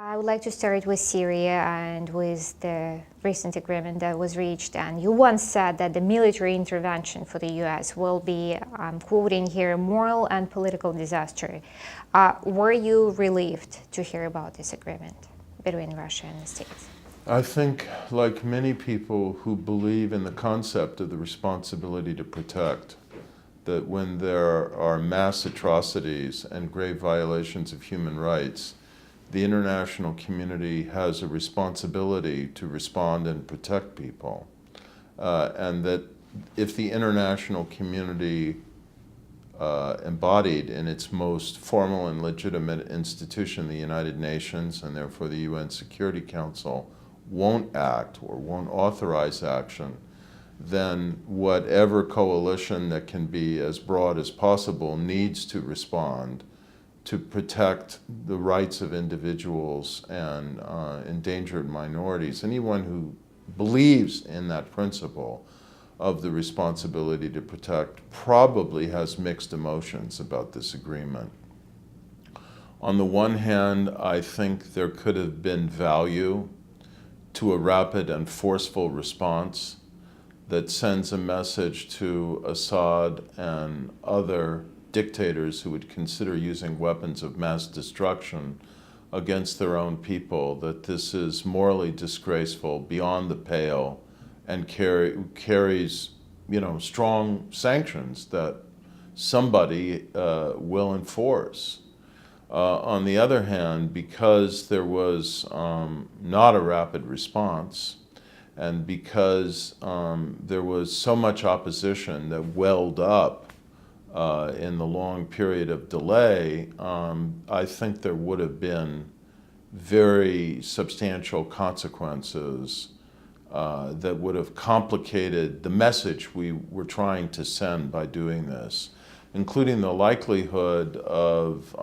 I would like to start with Syria and with the recent agreement that was reached. And you once said that the military intervention for the U.S. will be, I'm quoting here, moral and political disaster. Were you relieved to hear about this agreement between Russia and the States? I think, like many people who believe in the concept of the responsibility to protect, that when there are mass atrocities and grave violations of human rights, the international community has a responsibility to respond and protect people. And that if the international community, embodied in its most formal and legitimate institution, the United Nations, and therefore the UN Security Council, won't act or won't authorize action, then whatever coalition that can be as broad as possible needs to respond to protect the rights of individuals and endangered minorities. Anyone who believes in that principle of the responsibility to protect probably has mixed emotions about this agreement. On the one hand, I think there could have been value to a rapid and forceful response that sends a message to Assad and other dictators who would consider using weapons of mass destruction against their own people, that this is morally disgraceful, beyond the pale, and carries, strong sanctions that somebody will enforce. On the other hand, because there was not a rapid response, and because there was so much opposition that welled up in the long period of delay, I think there would have been very substantial consequences that would have complicated the message we were trying to send by doing this, including the likelihood of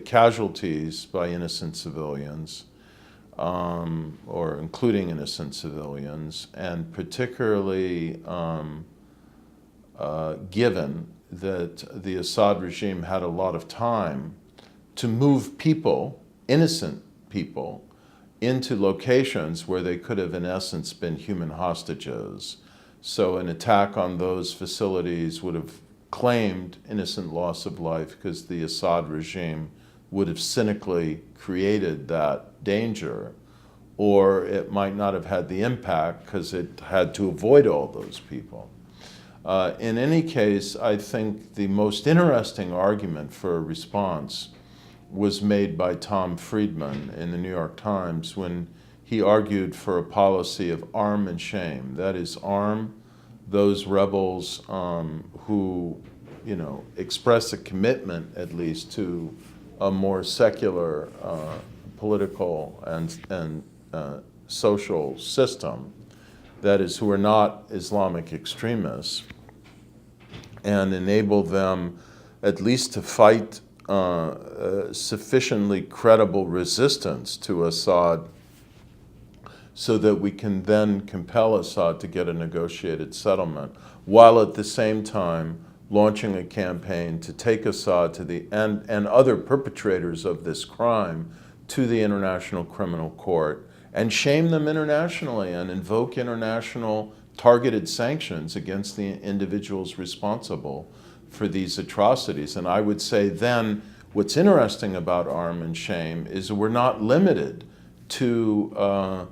casualties by innocent civilians, or including innocent civilians, and particularly given that the Assad regime had a lot of time to move people, innocent people, into locations where they could have in essence been human hostages. So an attack on those facilities would have claimed innocent loss of life because the Assad regime would have cynically created that danger, or it might not have had the impact because it had to avoid all those people. In any case, I think the most interesting argument for a response was made by Tom Friedman in the New York Times when he argued for a policy of arm and shame. That is, arm those rebels who, express a commitment, at least, to a more secular political and social system, that is, who are not Islamic extremists, and enable them at least to fight sufficiently credible resistance to Assad so that we can then compel Assad to get a negotiated settlement, while at the same time launching a campaign to take Assad to and other perpetrators of this crime to the International Criminal Court and shame them internationally and invoke international targeted sanctions against the individuals responsible for these atrocities. And I would say then what's interesting about arm and shame is we're not limited to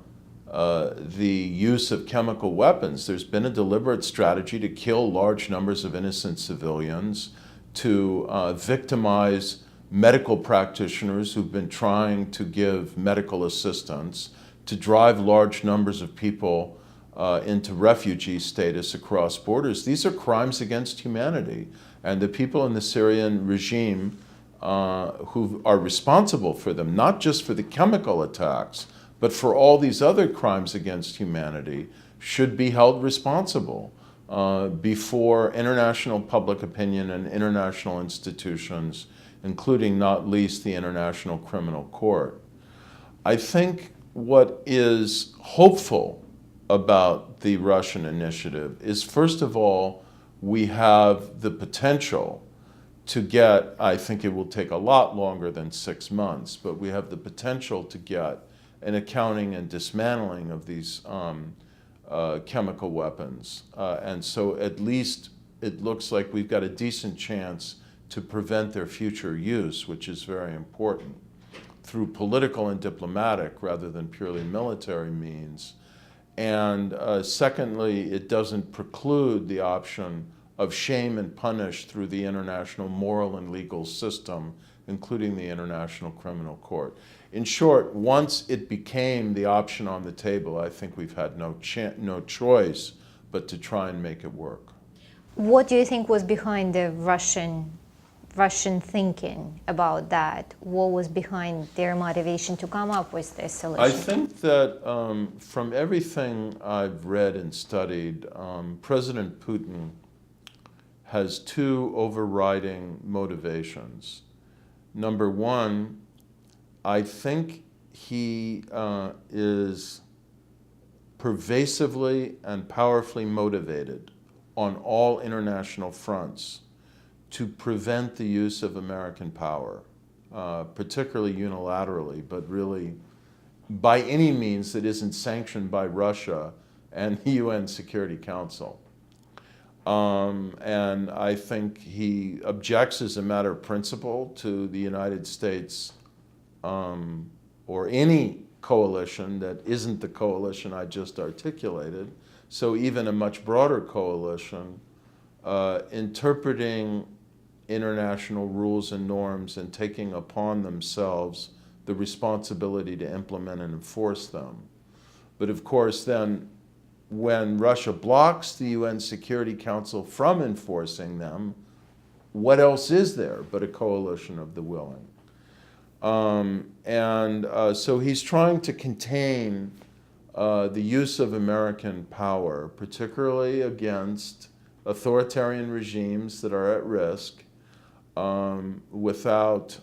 the use of chemical weapons. There's been a deliberate strategy to kill large numbers of innocent civilians, to victimize medical practitioners who've been trying to give medical assistance, to drive large numbers of people into refugee status across borders. These are crimes against humanity. And the people in the Syrian regime who are responsible for them, not just for the chemical attacks, but for all these other crimes against humanity, should be held responsible before international public opinion and international institutions, including not least the International Criminal Court. I think what is hopeful about the Russian initiative is, first of all, we have the potential to get, I think it will take a lot longer than 6 months, but we have the potential to get an accounting and dismantling of these chemical weapons. And so at least it looks like we've got a decent chance to prevent their future use, which is very important, through political and diplomatic rather than purely military means. And secondly, it doesn't preclude the option of shame and punish through the international moral and legal system, including the International Criminal Court. In short, once it became the option on the table, I think we've had no choice but to try and make it work. What do you think was behind the Russian thinking about that? What was behind their motivation to come up with this solution? I think that from everything I've read and studied, President Putin has two overriding motivations. Number one, I think he is pervasively and powerfully motivated on all international fronts to prevent the use of American power, particularly unilaterally, but really by any means that isn't sanctioned by Russia and the UN Security Council. And I think he objects as a matter of principle to the United States or any coalition that isn't the coalition I just articulated. So even a much broader coalition interpreting international rules and norms and taking upon themselves the responsibility to implement and enforce them. But of course then, when Russia blocks the UN Security Council from enforcing them, what else is there but a coalition of the willing? So he's trying to contain the use of American power, particularly against authoritarian regimes that are at risk, without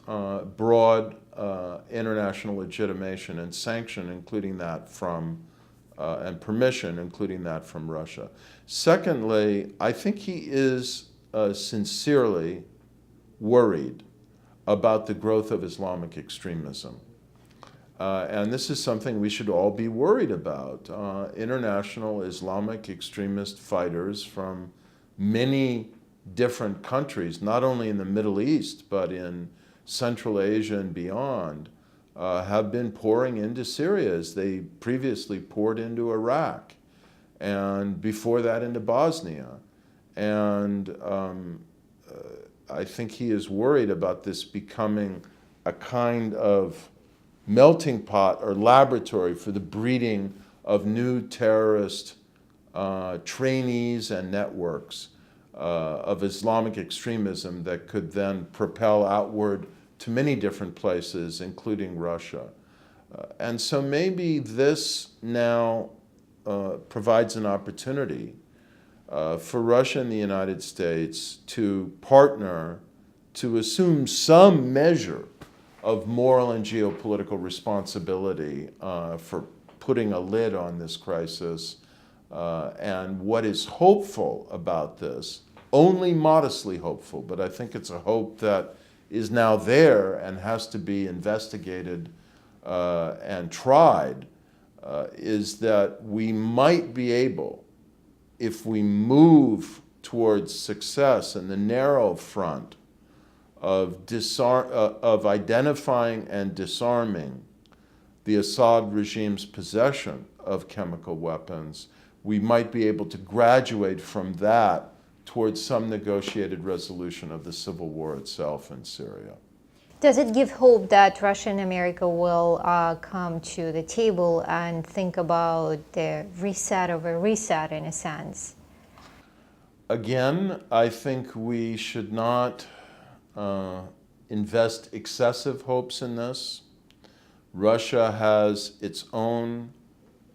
broad international legitimation and sanction, including that from and permission, including that from Russia. Secondly, I think he is sincerely worried about the growth of Islamic extremism. And this is something we should all be worried about. International Islamic extremist fighters from many different countries, not only in the Middle East, but in Central Asia and beyond, have been pouring into Syria as they previously poured into Iraq, and before that into Bosnia. And I think he is worried about this becoming a kind of melting pot or laboratory for the breeding of new terrorist trainees and networks of Islamic extremism that could then propel outward to many different places, including Russia. And so maybe this now provides an opportunity for Russia and the United States to partner to assume some measure of moral and geopolitical responsibility for putting a lid on this crisis. And what is hopeful about this, only modestly hopeful, but I think it's a hope that is now there and has to be investigated and tried, is that we might be able, if we move towards success in the narrow front of identifying and disarming the Assad regime's possession of chemical weapons, we might be able to graduate from that towards some negotiated resolution of the civil war itself in Syria. Does it give hope that Russia and America will come to the table and think about the reset of a reset, in a sense? Again, I think we should not invest excessive hopes in this. Russia has its own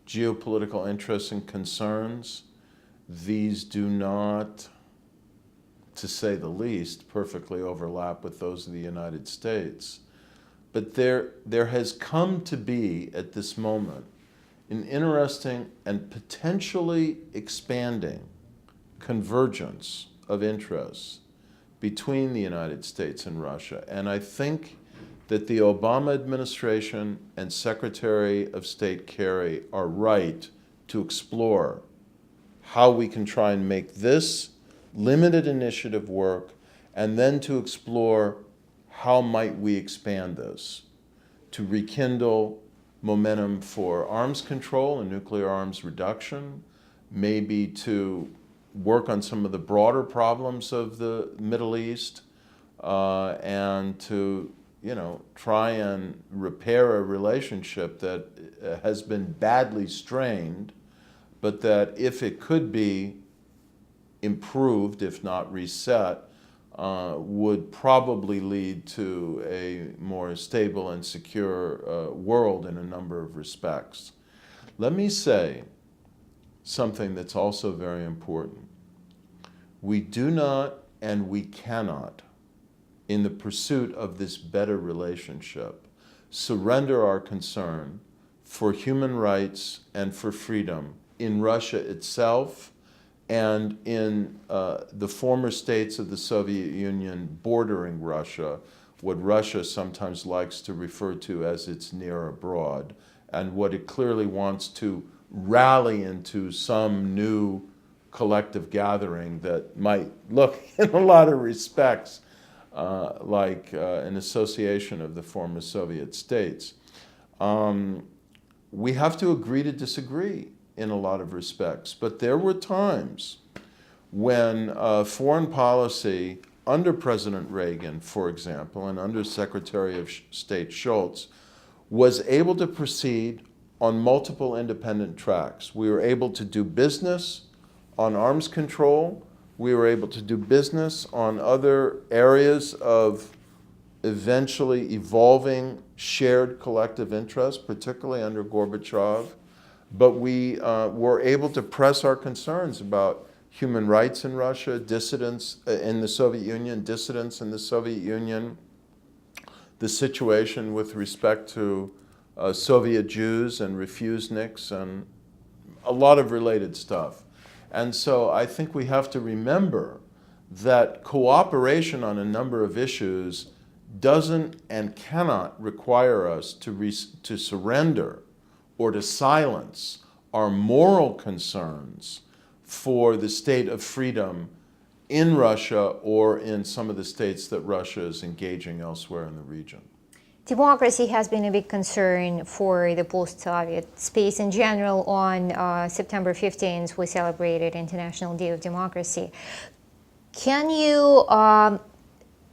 geopolitical interests and concerns. These do not, to say the least, perfectly overlap with those of the United States. But there has come to be, at this moment, an interesting and potentially expanding convergence of interests between the United States and Russia. And I think that the Obama administration and Secretary of State Kerry are right to explore how we can try and make this limited initiative work, and then to explore how might we expand this to rekindle momentum for arms control and nuclear arms reduction, maybe to work on some of the broader problems of the Middle East, and to try and repair a relationship that has been badly strained, but that if it could be improved, if not reset, would probably lead to a more stable and secure world in a number of respects. Let me say something that's also very important. We do not and we cannot, in the pursuit of this better relationship, surrender our concern for human rights and for freedom in Russia itself and in the former states of the Soviet Union bordering Russia, what Russia sometimes likes to refer to as its near abroad, and what it clearly wants to rally into some new collective gathering that might look, in a lot of respects, like an association of the former Soviet states. We have to agree to disagree in a lot of respects, but there were times when foreign policy under President Reagan, for example, and under Secretary of State Shultz, was able to proceed on multiple independent tracks. We were able to do business on arms control. We were able to do business on other areas of eventually evolving shared collective interest, particularly under Gorbachev. But we were able to press our concerns about human rights in Russia, dissidents in the Soviet Union, dissidents in the Soviet Union, the situation with respect to Soviet Jews and refuseniks, and a lot of related stuff. And so I think we have to remember that cooperation on a number of issues doesn't and cannot require us to surrender or to silence our moral concerns for the state of freedom in Russia or in some of the states that Russia is engaging elsewhere in the region. Democracy has been a big concern for the post-Soviet space in general. On September 15th, we celebrated International Day of Democracy. Can you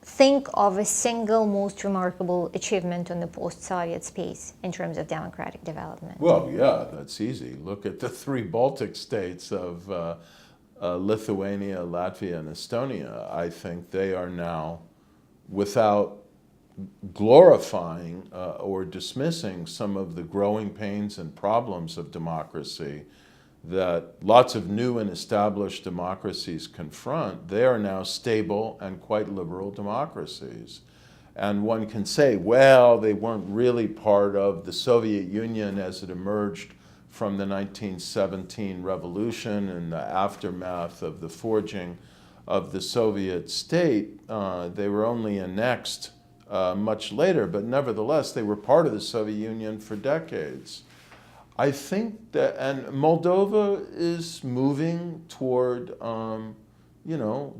think of a single most remarkable achievement on the post-Soviet space in terms of democratic development? Well, yeah, that's easy. Look at the three Baltic states of Lithuania, Latvia, and Estonia. I think they are now, without glorifying or dismissing some of the growing pains and problems of democracy that lots of new and established democracies confront, they are now stable and quite liberal democracies. And one can say, well, they weren't really part of the Soviet Union as it emerged from the 1917 revolution and the aftermath of the forging of the Soviet state. They were only annexed much later, but nevertheless, they were part of the Soviet Union for decades. I think that, and Moldova is moving toward,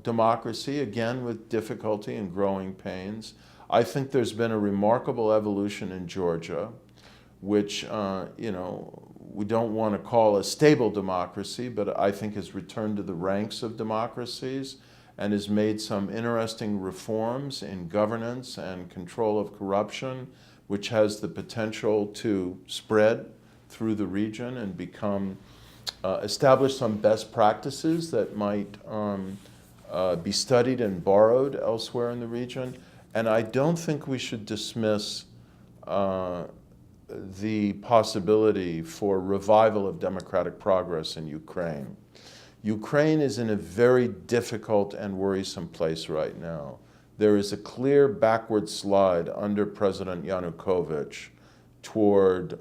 democracy, again with difficulty and growing pains. I think there's been a remarkable evolution in Georgia, which, we don't want to call a stable democracy, but I think has returned to the ranks of democracies and has made some interesting reforms in governance and control of corruption, which has the potential to spread through the region and become, establish some best practices that might be studied and borrowed elsewhere in the region. And I don't think we should dismiss the possibility for revival of democratic progress in Ukraine. Ukraine is in a very difficult and worrisome place right now. There is a clear backward slide under President Yanukovych toward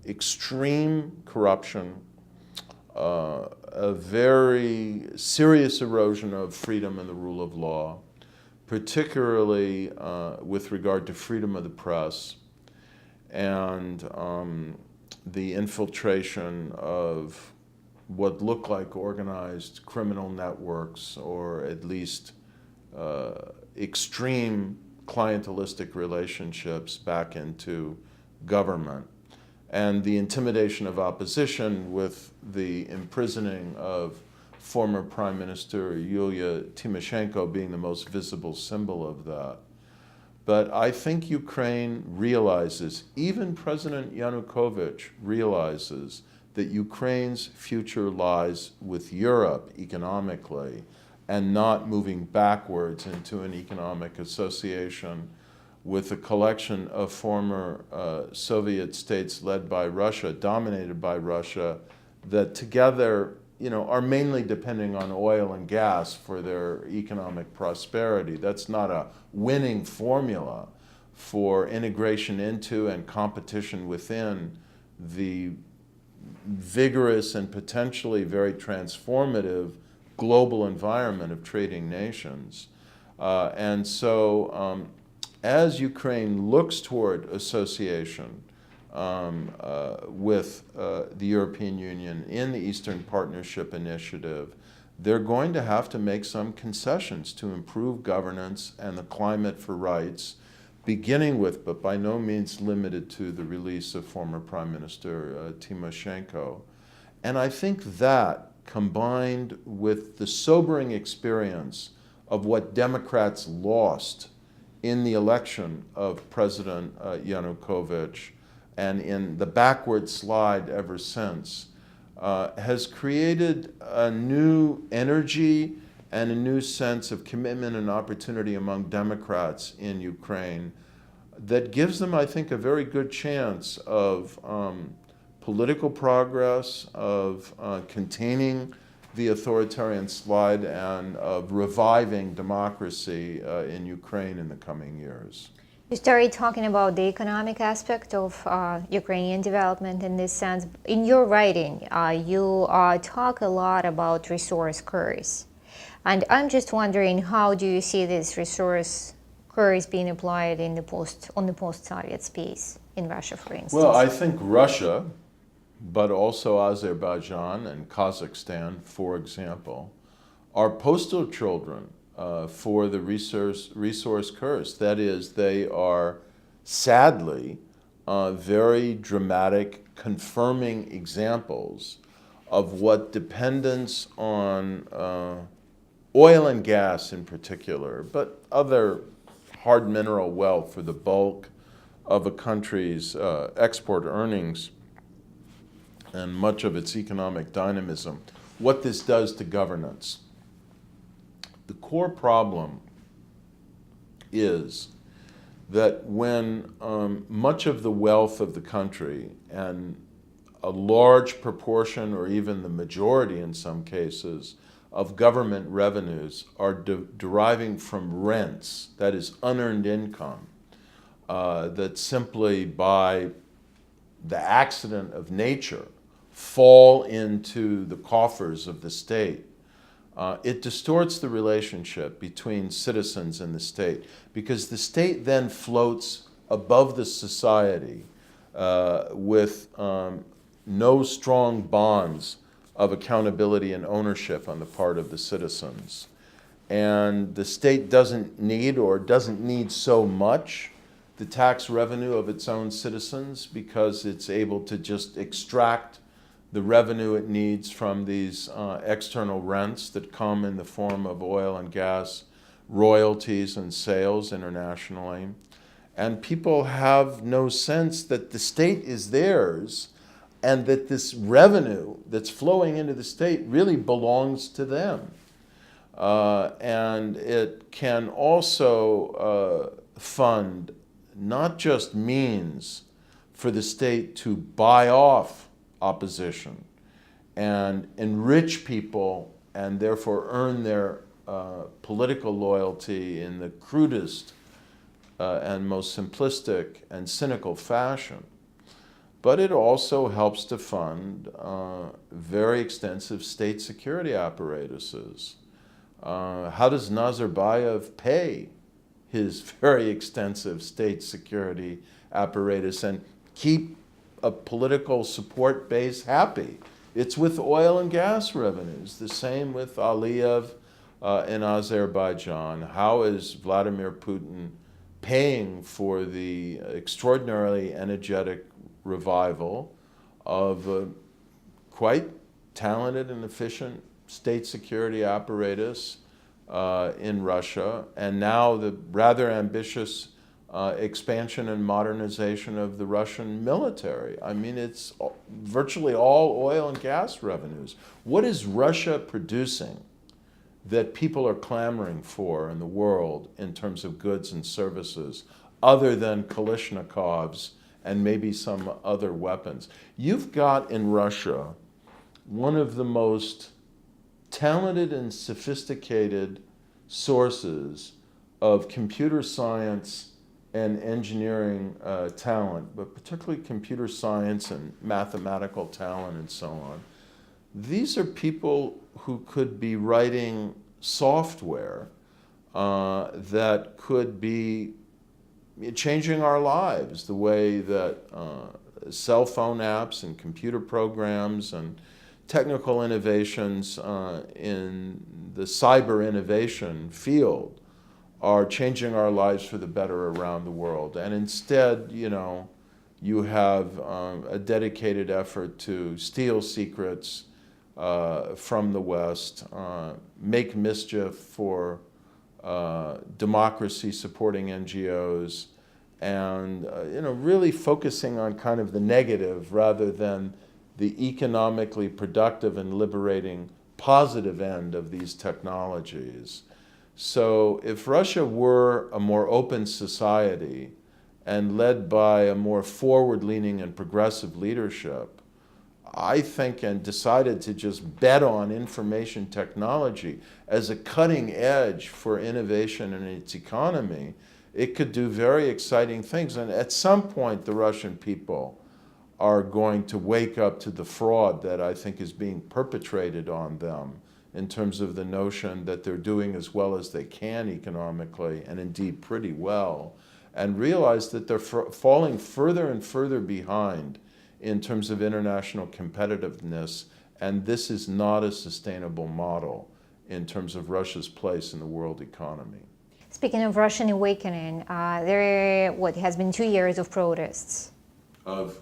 extreme corruption, a very serious erosion of freedom and the rule of law, particularly with regard to freedom of the press and the infiltration of what look like organized criminal networks, or at least extreme clientelistic relationships back into government, and the intimidation of opposition with the imprisoning of former Prime Minister Yulia Tymoshenko being the most visible symbol of that. But I think Ukraine realizes, even President Yanukovych realizes, that Ukraine's future lies with Europe economically and not moving backwards into an economic association with a collection of former Soviet states led by Russia, dominated by Russia, that together, are mainly depending on oil and gas for their economic prosperity. That's not a winning formula for integration into and competition within the vigorous and potentially very transformative global environment of trading nations. And so as Ukraine looks toward association with the European Union in the Eastern Partnership Initiative, they're going to have to make some concessions to improve governance and the climate for rights, beginning with, but by no means limited to, the release of former Prime Minister Tymoshenko. And I think that, combined with the sobering experience of what Democrats lost in the election of President Yanukovych and in the backward slide ever since, has created a new energy and a new sense of commitment and opportunity among Democrats in Ukraine that gives them, I think, a very good chance of political progress, of containing the authoritarian slide, and of reviving democracy in Ukraine in the coming years. You started talking about the economic aspect of Ukrainian development in this sense. In your writing, you talk a lot about resource curves. And I'm just wondering, how do you see this resource curves being applied on the post-Soviet space in Russia, for instance? Well, I think Russia, but also Azerbaijan and Kazakhstan, for example, are poster children for the resource curse. That is, they are sadly very dramatic, confirming examples of what dependence on oil and gas in particular, but other hard mineral wealth for the bulk of a country's export earnings and much of its economic dynamism, what this does to governance. The core problem is that when much of the wealth of the country and a large proportion, or even the majority in some cases, of government revenues are deriving from rents, that is unearned income, that simply by the accident of nature fall into the coffers of the state, it distorts the relationship between citizens and the state, because the state then floats above the society with no strong bonds of accountability and ownership on the part of the citizens. And the state doesn't need so much the tax revenue of its own citizens, because it's able to just extract the revenue it needs from these external rents that come in the form of oil and gas royalties and sales internationally. And people have no sense that the state is theirs and that this revenue that's flowing into the state really belongs to them. And it can also fund not just means for the state to buy off opposition and enrich people and therefore earn their political loyalty in the crudest and most simplistic and cynical fashion, but it also helps to fund very extensive state security apparatuses. How does Nazarbayev pay his very extensive state security apparatus and keep a political support base happy? It's with oil and gas revenues. The same with Aliyev in Azerbaijan. How is Vladimir Putin paying for the extraordinarily energetic revival of a quite talented and efficient state security apparatus in Russia, and now the rather ambitious expansion and modernization of the Russian military? I mean, it's virtually all oil and gas revenues. What is Russia producing that people are clamoring for in the world in terms of goods and services, other than Kalashnikovs and maybe some other weapons? You've got in Russia one of the most talented and sophisticated sources of computer science and engineering talent, but particularly computer science and mathematical talent and so on. These are people who could be writing software that could be changing our lives, the way that cell phone apps and computer programs and technical innovations in the cyber innovation field are changing our lives for the better around the world. And instead, you have a dedicated effort to steal secrets from the West, make mischief for democracy-supporting NGOs, and really focusing on kind of the negative rather than the economically productive and liberating positive end of these technologies. So if Russia were a more open society and led by a more forward-leaning and progressive leadership, I think, and decided to just bet on information technology as a cutting edge for innovation in its economy, it could do very exciting things. And at some point, the Russian people are going to wake up to the fraud that I think is being perpetrated on them in terms of the notion that they're doing as well as they can economically, and indeed pretty well, and realize that they're falling further and further behind in terms of international competitiveness, and this is not a sustainable model in terms of Russia's place in the world economy. Speaking of Russian awakening, there has been 2 years of protests. Of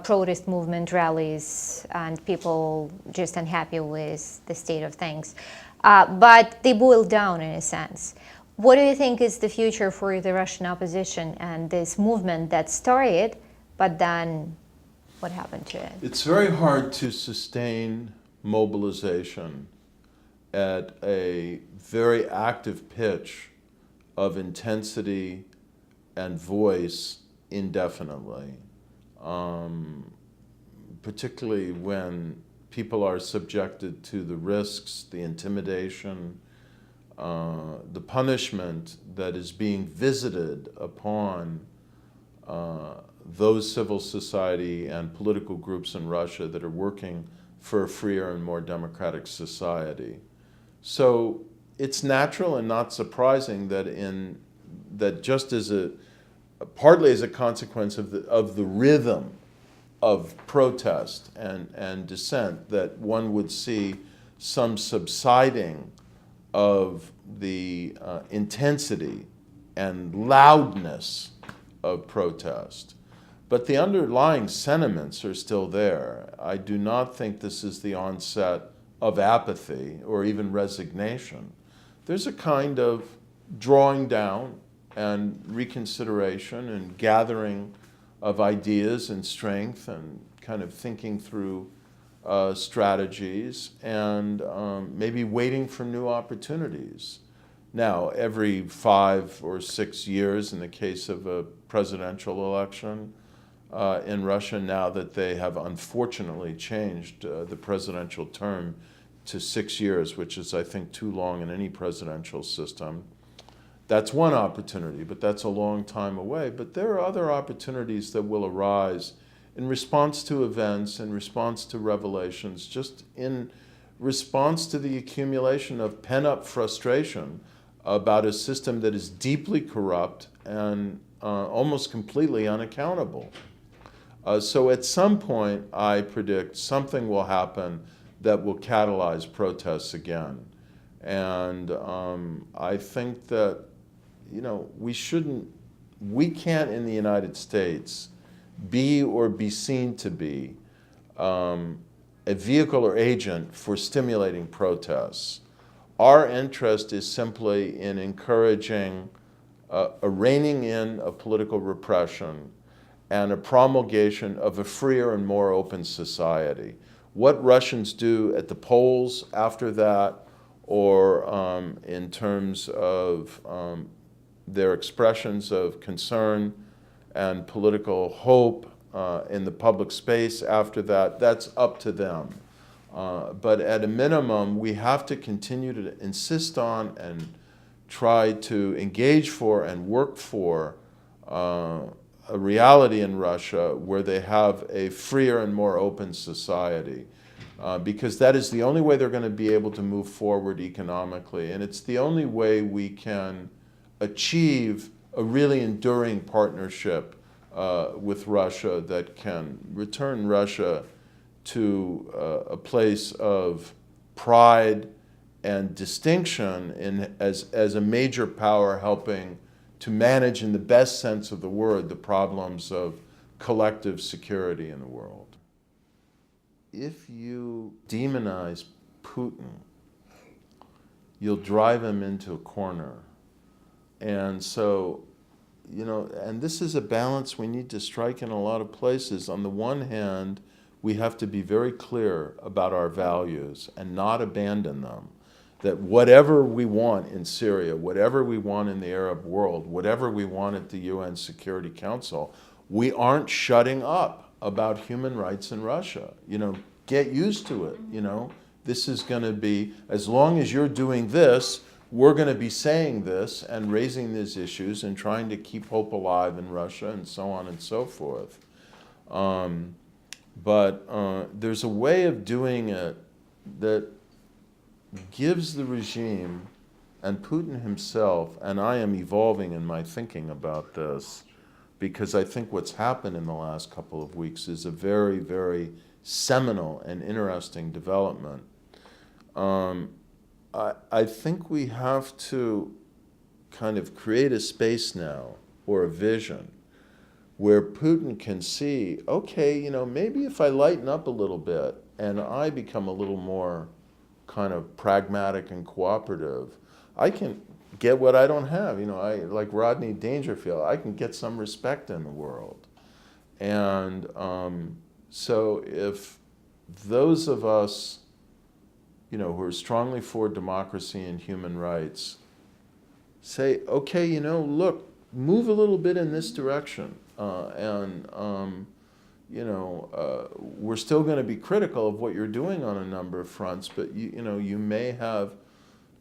protest movement rallies and people just unhappy with the state of things. But they boiled down in a sense. What do you think is the future for the Russian opposition and this movement that started, but then what happened to it? It's very hard to sustain mobilization at a very active pitch of intensity and voice indefinitely, particularly when people are subjected to the risks, the intimidation, the punishment that is being visited upon those civil society and political groups in Russia that are working for a freer and more democratic society. So it's natural and not surprising that just as partly as a consequence of the rhythm of protest and dissent, that one would see some subsiding of the intensity and loudness of protest. But the underlying sentiments are still there. I do not think this is the onset of apathy or even resignation. There's a kind of drawing down and reconsideration and gathering of ideas and strength and kind of thinking through strategies and maybe waiting for new opportunities. Now, every 5 or 6 years, in the case of a presidential election in Russia, now that they have unfortunately changed the presidential term to 6 years, which is, I think, too long in any presidential system. That's one opportunity, but that's a long time away. But there are other opportunities that will arise in response to events, in response to revelations, just in response to the accumulation of pent-up frustration about a system that is deeply corrupt and almost completely unaccountable. So at some point, I predict something will happen that will catalyze protests again. And I think that, we can't in the United States be or be seen to be a vehicle or agent for stimulating protests. Our interest is simply in encouraging a reining in of political repression and a promulgation of a freer and more open society. What Russians do at the polls after that, or in terms of their expressions of concern and political hope in the public space after that, that's up to them. But at a minimum, we have to continue to insist on and try to engage for and work for a reality in Russia where they have a freer and more open society. Because that is the only way they're going to be able to move forward economically. And it's the only way we can achieve a really enduring partnership with Russia that can return Russia to a place of pride and distinction as a major power helping to manage in the best sense of the word the problems of collective security in the world. If you demonize Putin, you'll drive him into a corner. And so, and this is a balance we need to strike in a lot of places. On the one hand, we have to be very clear about our values and not abandon them. That whatever we want in Syria, whatever we want in the Arab world, whatever we want at the UN Security Council, we aren't shutting up about human rights in Russia. Get used to it. This is going to be, as long as you're doing this, we're going to be saying this and raising these issues and trying to keep hope alive in Russia and so on and so forth. But there's a way of doing it that gives the regime and Putin himself, and I am evolving in my thinking about this, because I think what's happened in the last couple of weeks is a very, very seminal and interesting development. I think we have to kind of create a space now, or a vision, where Putin can see, okay, maybe if I lighten up a little bit and I become a little more kind of pragmatic and cooperative, I can get what I don't have. I like Rodney Dangerfield, I can get some respect in the world. And so if those of us, who are strongly for democracy and human rights, say, okay, look, move a little bit in this direction, we're still going to be critical of what you're doing on a number of fronts, but you may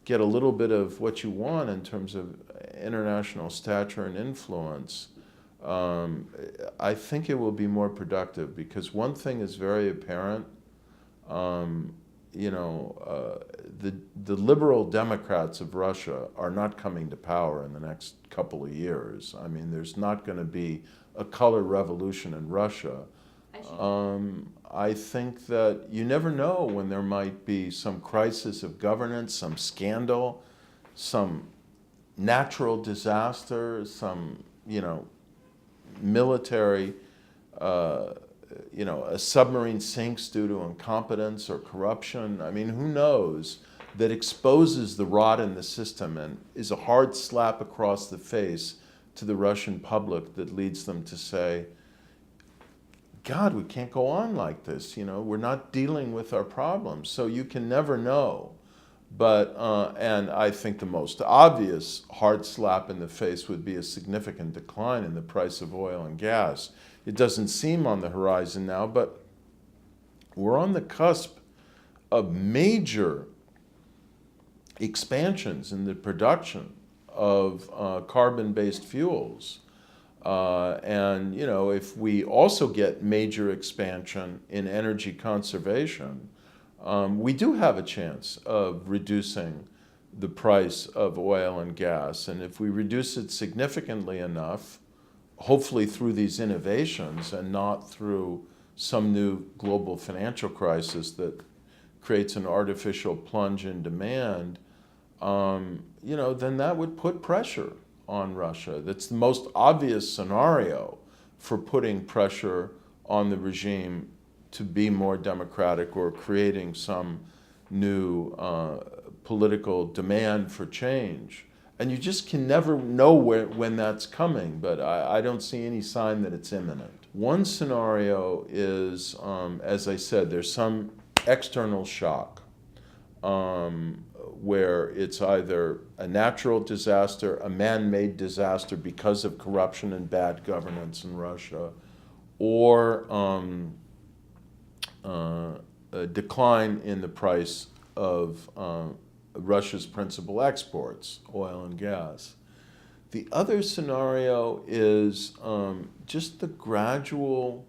get a little bit of what you want in terms of international stature and influence. I think it will be more productive, because one thing is very apparent. The liberal Democrats of Russia are not coming to power in the next couple of years. I mean, there's not going to be a color revolution in Russia. I think that you never know when there might be some crisis of governance, some scandal, some natural disaster, some, military, a submarine sinks due to incompetence or corruption. I mean, who knows? That exposes the rot in the system and is a hard slap across the face to the Russian public that leads them to say, God, we can't go on like this. We're not dealing with our problems. So you can never know. But, and I think the most obvious hard slap in the face would be a significant decline in the price of oil and gas. It doesn't seem on the horizon now, but we're on the cusp of major expansions in the production of carbon-based fuels. And if we also get major expansion in energy conservation, we do have a chance of reducing the price of oil and gas. And if we reduce it significantly enough, hopefully through these innovations and not through some new global financial crisis that creates an artificial plunge in demand, then that would put pressure on Russia. That's the most obvious scenario for putting pressure on the regime to be more democratic or creating some new political demand for change. And you just can never know when that's coming, but I don't see any sign that it's imminent. One scenario is, as I said, there's some external shock where it's either a natural disaster, a man-made disaster because of corruption and bad governance in Russia, or a decline in the price of Russia's principal exports, oil and gas. The other scenario is just the gradual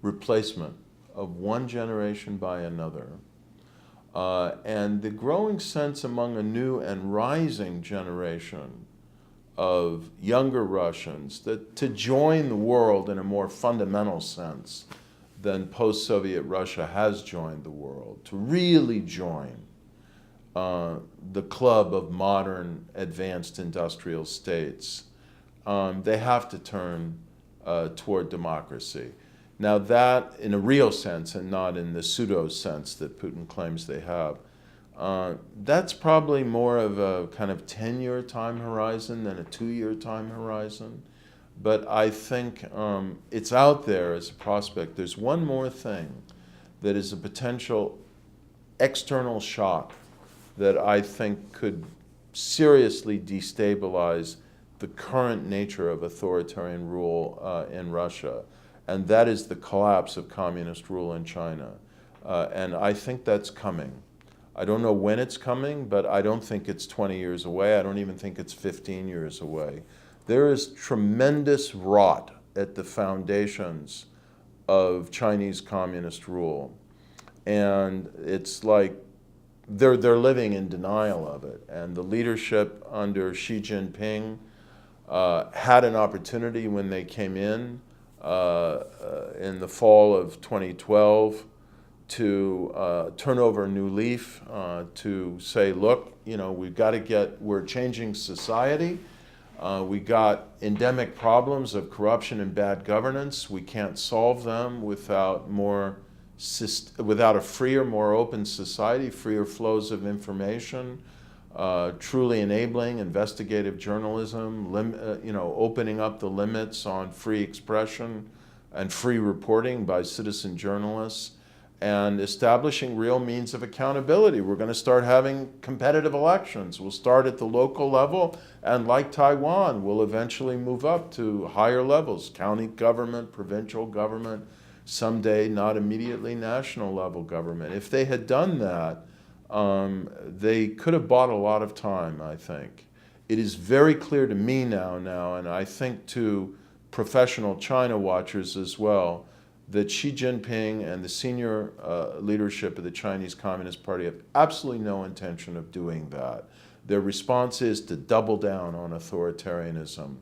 replacement of one generation by another, and the growing sense among a new and rising generation of younger Russians that to join the world in a more fundamental sense than post-Soviet Russia has joined the world, to really join the club of modern advanced industrial states, they have to turn toward democracy. Now that, in a real sense and not in the pseudo sense that Putin claims they have, that's probably more of a kind of 10-year time horizon than a 2-year time horizon. But I think it's out there as a prospect. There's one more thing that is a potential external shock that I think could seriously destabilize the current nature of authoritarian rule in Russia, and that is the collapse of communist rule in China. And I think that's coming. I don't know when it's coming, but I don't think it's 20 years away. I don't even think it's 15 years away. There is tremendous rot at the foundations of Chinese communist rule. And it's like they're living in denial of it. And the leadership under Xi Jinping had an opportunity when they came in the fall of 2012 to turn over a new leaf, to say, look, we're changing society. We got endemic problems of corruption and bad governance. We can't solve them without a freer, more open society, freer flows of information, truly enabling investigative journalism, opening up the limits on free expression and free reporting by citizen journalists, and establishing real means of accountability. We're going to start having competitive elections. We'll start at the local level, and like Taiwan, we'll eventually move up to higher levels, county government, provincial government, someday not immediately national level government. If they had done that, they could have bought a lot of time, I think. It is very clear to me now, and I think to professional China watchers as well, that Xi Jinping and the senior leadership of the Chinese Communist Party have absolutely no intention of doing that. Their response is to double down on authoritarianism,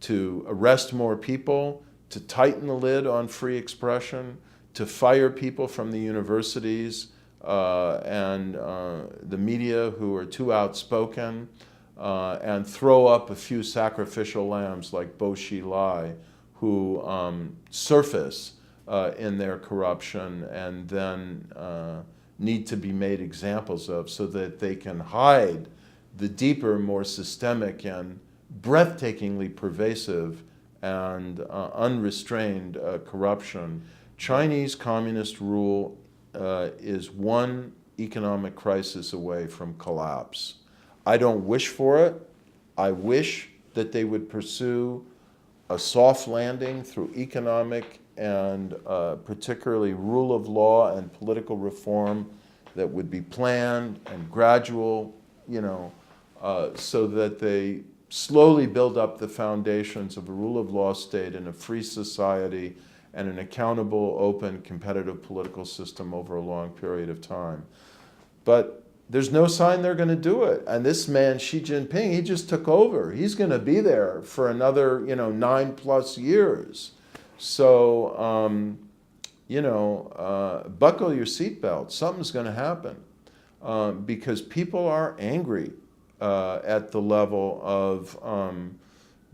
to arrest more people, to tighten the lid on free expression, to fire people from the universities and the media who are too outspoken, and throw up a few sacrificial lambs like Bo Xilai, who surface in their corruption and then need to be made examples of so that they can hide the deeper, more systemic and breathtakingly pervasive and unrestrained corruption. Chinese communist rule is one economic crisis away from collapse. I don't wish for it. I wish that they would pursue a soft landing through economic and particularly rule of law and political reform that would be planned and gradual, so that they slowly build up the foundations of a rule of law state and a free society and an accountable, open, competitive political system over a long period of time. But there's no sign they're going to do it. And this man, Xi Jinping, he just took over. He's going to be there for another, 9+ years. So, buckle your seatbelt. Something's going to happen because people are angry at the level of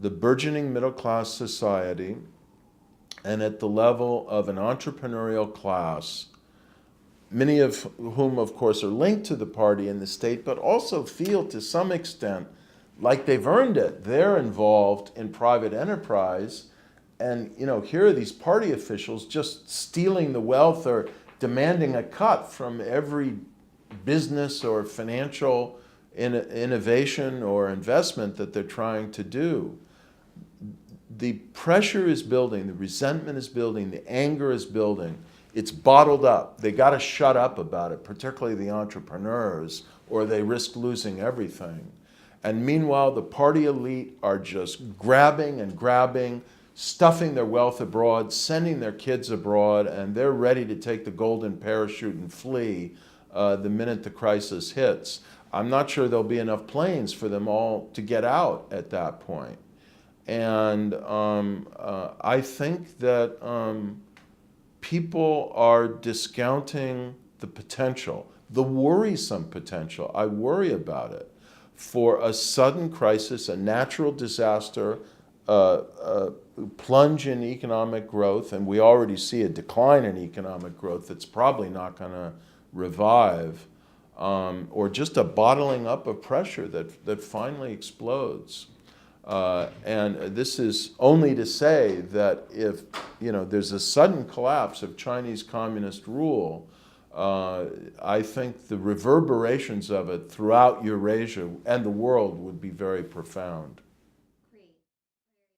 the burgeoning middle-class society and at the level of an entrepreneurial class, many of whom, of course, are linked to the party and the state, but also feel to some extent like they've earned it. They're involved in private enterprise, and here are these party officials just stealing the wealth or demanding a cut from every business or financial innovation or investment that they're trying to do. The pressure is building, the resentment is building, the anger is building. It's bottled up. They got to shut up about it, particularly the entrepreneurs, or they risk losing everything. And meanwhile, the party elite are just grabbing and grabbing, stuffing their wealth abroad, sending their kids abroad, and they're ready to take the golden parachute and flee the minute the crisis hits. I'm not sure there'll be enough planes for them all to get out at that point. And I think that people are discounting the potential, the worrisome potential, I worry about it, for a sudden crisis, a natural disaster, plunge in economic growth, and we already see a decline in economic growth that's probably not going to revive, or just a bottling up of pressure that finally explodes. And this is only to say that if there's a sudden collapse of Chinese communist rule, I think the reverberations of it throughout Eurasia and the world would be very profound.